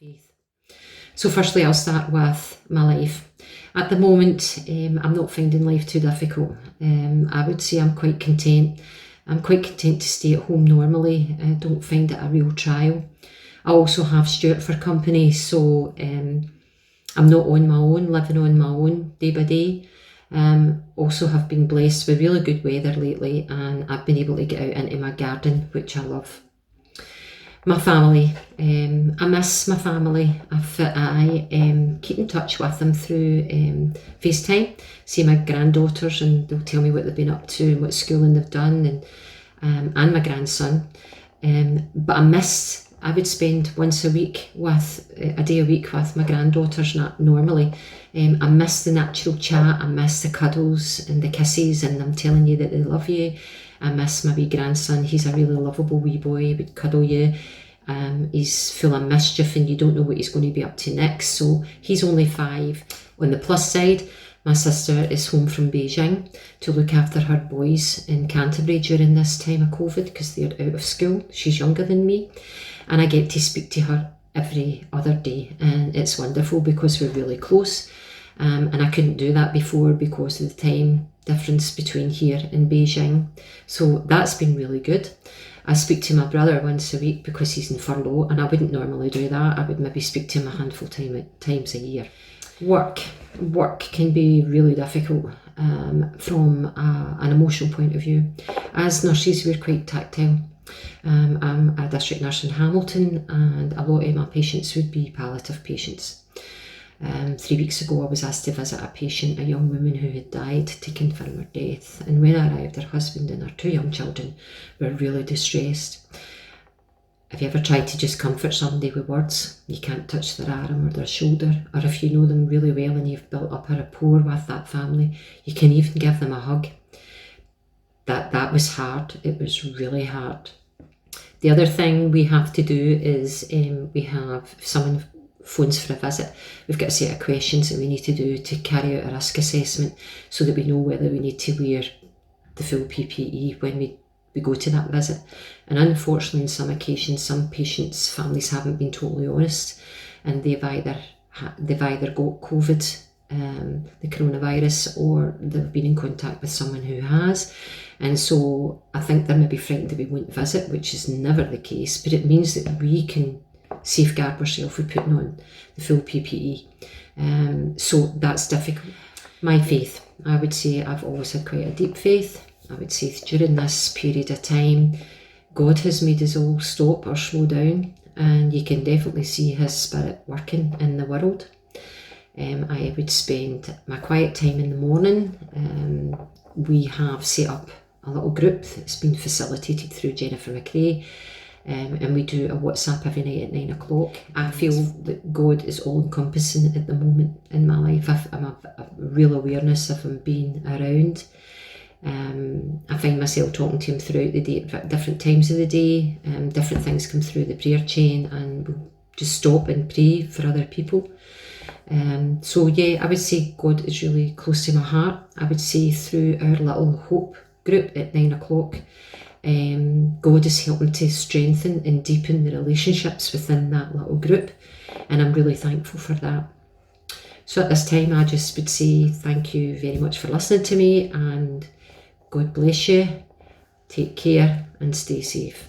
faith. So firstly, I'll start with my life. At the moment, I'm not finding life too difficult. I would say I'm quite content. I'm quite content to stay at home normally. I don't find it a real trial. I also have Stuart for company, so I'm not on my own, living on my own day by day. Also have been blessed with really good weather lately, and I've been able to get out into my garden, which I love. My family, I miss my family. I keep in touch with them through FaceTime, see my granddaughters, and they'll tell me what they've been up to and what schooling they've done, and my grandson. But I would spend once a week a day a week with my granddaughters normally. I miss the natural chat, I miss the cuddles and the kisses and them telling you that they love you. I miss my wee grandson. He's a really lovable wee boy. He would cuddle you. He's full of mischief and you don't know what he's going to be up to next. So he's only 5. On the plus side, my sister is home from Beijing to look after her boys in Canterbury during this time of COVID because they're out of school. She's younger than me, and I get to speak to her every other day, and it's wonderful because we're really close. And I couldn't do that before because of the time difference between here and Beijing. So that's been really good. I speak to my brother once a week because he's in furlough, and I wouldn't normally do that. I would maybe speak to him a handful times a year. Work can be really difficult from an emotional point of view. As nurses, we're quite tactile. I'm a district nurse in Hamilton, and a lot of my patients would be palliative patients. 3 weeks ago I was asked to visit a young woman who had died, to confirm her death, and when I arrived, her husband and her 2 young children were really distressed. Have you ever tried to just comfort somebody with words? You can't touch their arm or their shoulder, or if you know them really well and you've built up a rapport with that family, you can even give them a hug. That was hard. It was really hard. The other thing we have to do is if someone phones for a visit, we've got a set of questions that we need to do to carry out a risk assessment so that we know whether we need to wear the full PPE when we go to that visit. And unfortunately, in some occasions, some patients' families haven't been totally honest, and they've either got COVID, the coronavirus, or they've been in contact with someone who has. And so I think they're maybe frightened that we won't visit, which is never the case, but it means that we can safeguard ourselves with putting on the full PPE. So that's difficult. My faith, I would say I've always had quite a deep faith. I would say during this period of time, God has made us all stop or slow down, and you can definitely see his spirit working in the world. I would spend my quiet time in the morning. We have set up a little group that's been facilitated through Jennifer McRae, and we do a WhatsApp every night at 9 o'clock. I feel that God is all encompassing at the moment in my life. I'm a real awareness of him being around. I find myself talking to him throughout the day at different times of the day. Different things come through the prayer chain, and we'll just stop and pray for other people. So yeah, I would say God is really close to my heart. I would say through our little hope group at 9 o'clock, God is helping to strengthen and deepen the relationships within that little group, and I'm really thankful for that. So at this time, I just would say thank you very much for listening to me, and God bless you. Take care and stay safe.